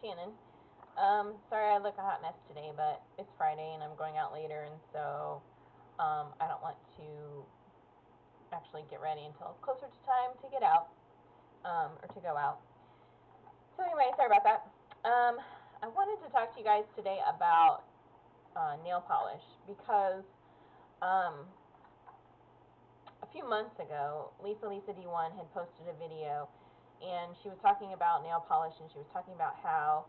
Shannon. Sorry I look a hot mess today, but it's Friday and I'm going out later, and so I don't want to actually get ready until closer to time to get out, or to go out. So anyway, sorry about that. I wanted to talk to you guys today about nail polish because um, a few months ago, Lisa D1 had posted a video, and she was talking about nail polish, and she was talking about how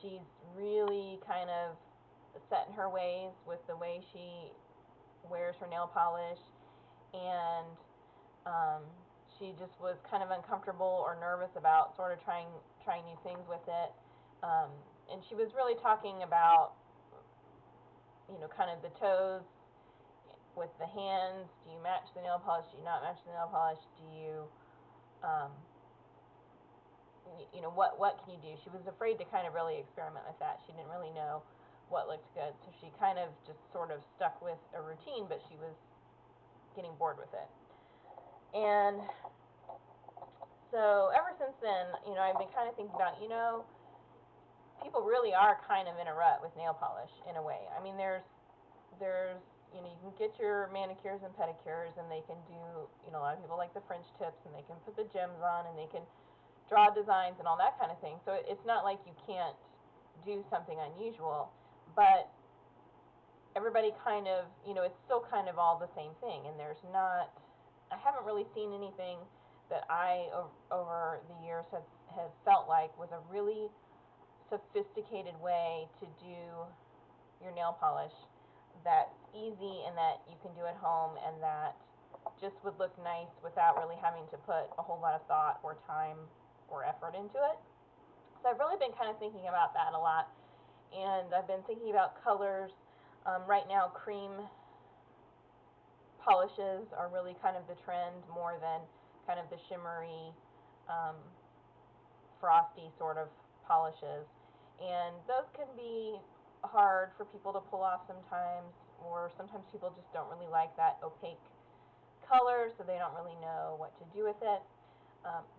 she's really kind of set in her ways with the way she wears her nail polish, and she just was kind of uncomfortable or nervous about sort of trying new things with it. And she was really talking about, kind of the toes with the hands. Do you match the nail polish? Do you not match the nail polish? Do you, what can you do? She was afraid to kind of really experiment with that. She didn't really know what looked good, so she kind of just sort of stuck with a routine, but she was getting bored with it. And so ever since then, I've been kind of thinking about, people really are kind of in a rut with nail polish in a way. I mean, there's you can get your manicures and pedicures, and they can do, a lot of people like the French tips, and they can put the gems on, and they can draw designs and all that kind of thing. So it's not like you can't do something unusual, but everybody kind of, it's still kind of all the same thing, and I haven't really seen anything that I, over the years, have felt like was a really sophisticated way to do your nail polish that's easy and that you can do at home and that just would look nice without really having to put a whole lot of thought or time or effort into it. So I've really been kind of thinking about that a lot, and I've been thinking about colors. Right now, cream polishes are really kind of the trend, more than kind of the shimmery, frosty sort of polishes. And those can be hard for people to pull off sometimes, or sometimes people just don't really like that opaque color, so they don't really know what to do with it.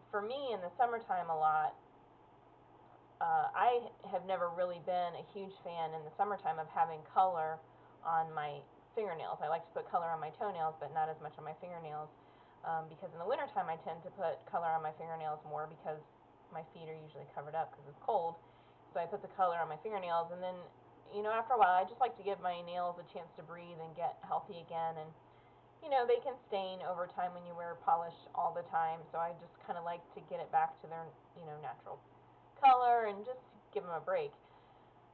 For me, in the summertime a lot, I have never really been a huge fan in the summertime of having color on my fingernails. I like to put color on my toenails, but not as much on my fingernails, because in the wintertime I tend to put color on my fingernails more because my feet are usually covered up because it's cold. So I put the color on my fingernails, and then, after a while, I just like to give my nails a chance to breathe and get healthy again. And, they can stain over time when you wear polish all the time, so I just kind of like to get it back to their, natural color and just give them a break.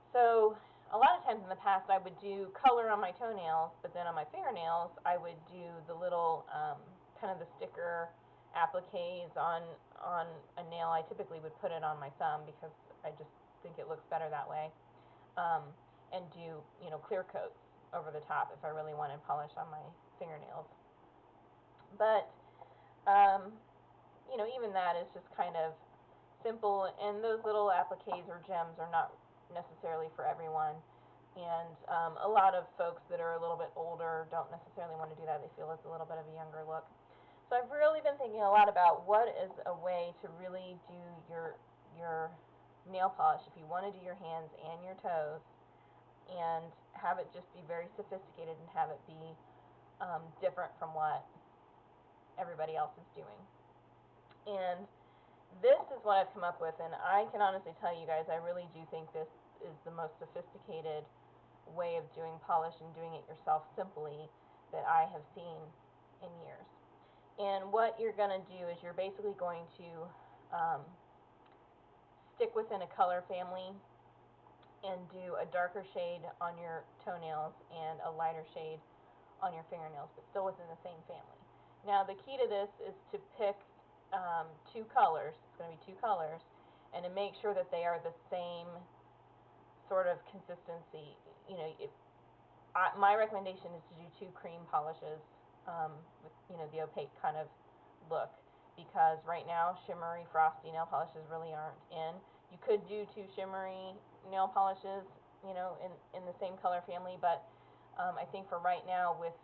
So a lot of times in the past, I would do color on my toenails, but then on my fingernails, I would do the little, kind of the sticker appliques on a nail. I typically would put it on my thumb because I just think it looks better that way, and do, clear coats over the top if I really wanted polish on my fingernails. But, even that is just kind of simple, and those little appliques or gems are not necessarily for everyone. And a lot of folks that are a little bit older don't necessarily want to do that. They feel it's a little bit of a younger look. So I've really been thinking a lot about what is a way to really do your nail polish if you want to do your hands and your toes, and have it just be very sophisticated and have it be different from what everybody else is doing. And this is what I've come up with, and I can honestly tell you guys, I really do think this is the most sophisticated way of doing polish and doing it yourself simply that I have seen in years. And what you're going to do is you're basically going to stick within a color family and do a darker shade on your toenails and a lighter shade on your fingernails, but still within the same family. Now, the key to this is to pick two colors. It's going to be two colors, and to make sure that they are the same sort of consistency. My recommendation is to do two cream polishes with, the opaque kind of look, because right now shimmery, frosty nail polishes really aren't in. You could do two shimmery nail polishes, in the same color family, but I think for right now, with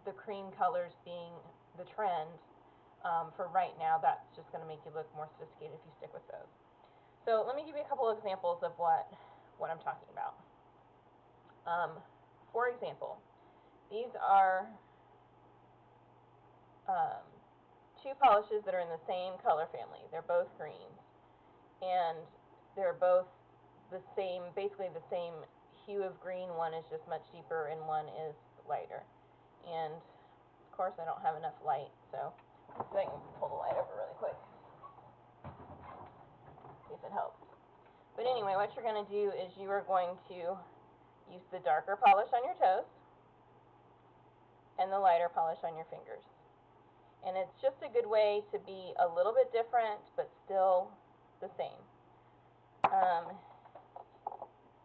the cream colors being the trend, for right now, that's just going to make you look more sophisticated if you stick with those. So let me give you a couple of examples of what I'm talking about. For example, these are two polishes that are in the same color family. They're both greens, and they're both the same, basically the same hue of green. One is just much deeper and one is lighter. And of course I don't have enough light, so let's see if I can pull the light over really quick, see if it helps. But anyway, what you're going to do is you are going to use the darker polish on your toes and the lighter polish on your fingers. And it's just a good way to be a little bit different, but still the same.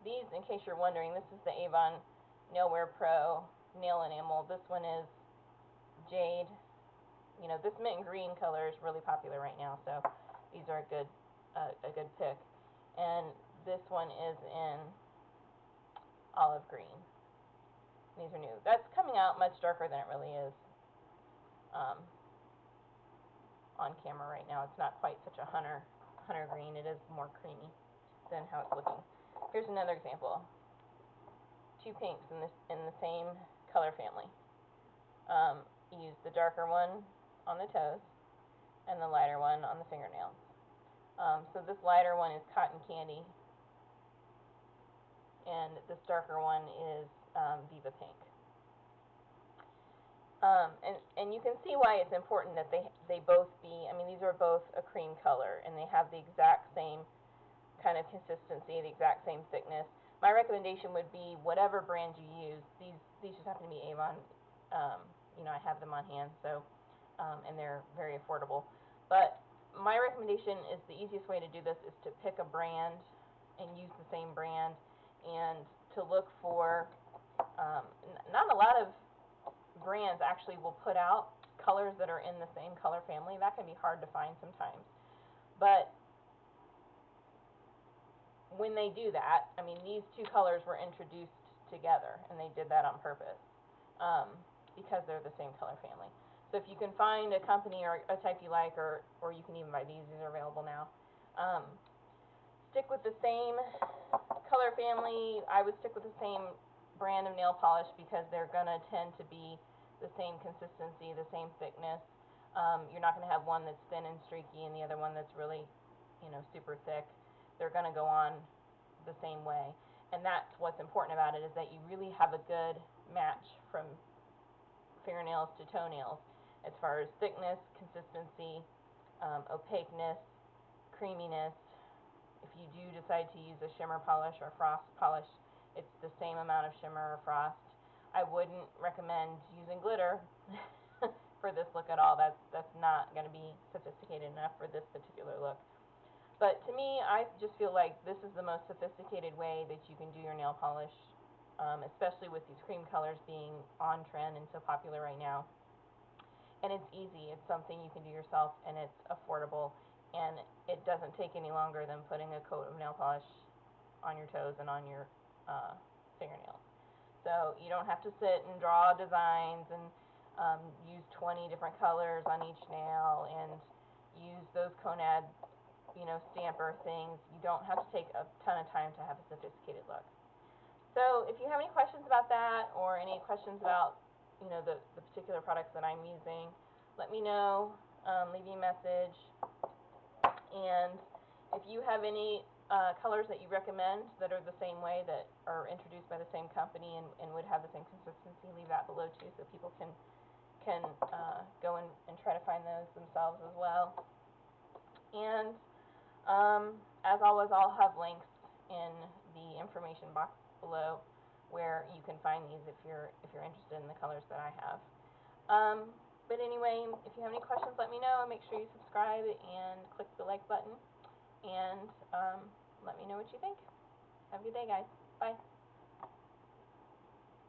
These, in case you're wondering, this is the Avon Nailwear Pro Nail Enamel. This one is Jade. You know, this mint green color is really popular right now, so these are a good pick. And this one is in olive green. These are new. That's coming out much darker than it really is on camera right now. It's not quite such a hunter green. It is more creamy than how it's looking. Here's another example. Two pinks in the same color family. Use the darker one on the toes and the lighter one on the fingernails. So this lighter one is Cotton Candy, and this darker one is Viva Pink. And you can see why it's important that they both be, I mean, these are both a cream color, and they have the exact same kind of consistency, the exact same thickness. My recommendation would be whatever brand you use. These just happen to be Avon. You know, I have them on hand, so and they're very affordable. But my recommendation is the easiest way to do this is to pick a brand and use the same brand, and to look for not a lot of brands actually will put out colors that are in the same color family. That can be hard to find sometimes. But when they do that, I mean, these two colors were introduced together, and they did that on purpose because they're the same color family. So if you can find a company or a type you like, or you can even buy these are available now, stick with the same color family. I would stick with the same brand of nail polish because they're going to tend to be the same consistency, the same thickness. You're not going to have one that's thin and streaky and the other one that's really, you know, super thick. They're going to go on the same way. And that's what's important about it, is that you really have a good match from fingernails to toenails as far as thickness, consistency, opaqueness, creaminess. If you do decide to use a shimmer polish or frost polish, it's the same amount of shimmer or frost. I wouldn't recommend using glitter for this look at all. That's not going to be sophisticated enough for this particular look. But to me, I just feel like this is the most sophisticated way that you can do your nail polish, especially with these cream colors being on trend and so popular right now. And it's easy. It's something you can do yourself, and it's affordable, and it doesn't take any longer than putting a coat of nail polish on your toes and on your fingernails. So you don't have to sit and draw designs and use 20 different colors on each nail and use those Conad, you know, stamper things. You don't have to take a ton of time to have a sophisticated look. So if you have any questions about that, or any questions about, you know, the particular products that I'm using, let me know. Leave me a message. And if you have any colors that you recommend that are the same way, that are introduced by the same company and would have the same consistency, leave that below too, so people can go and try to find those themselves as well. And as always, I'll have links in the information box below where you can find these if you're interested in the colors that I have. But anyway, if you have any questions, let me know. Make sure you subscribe and click the like button, and let me know what you think. Have a good day, guys. Bye.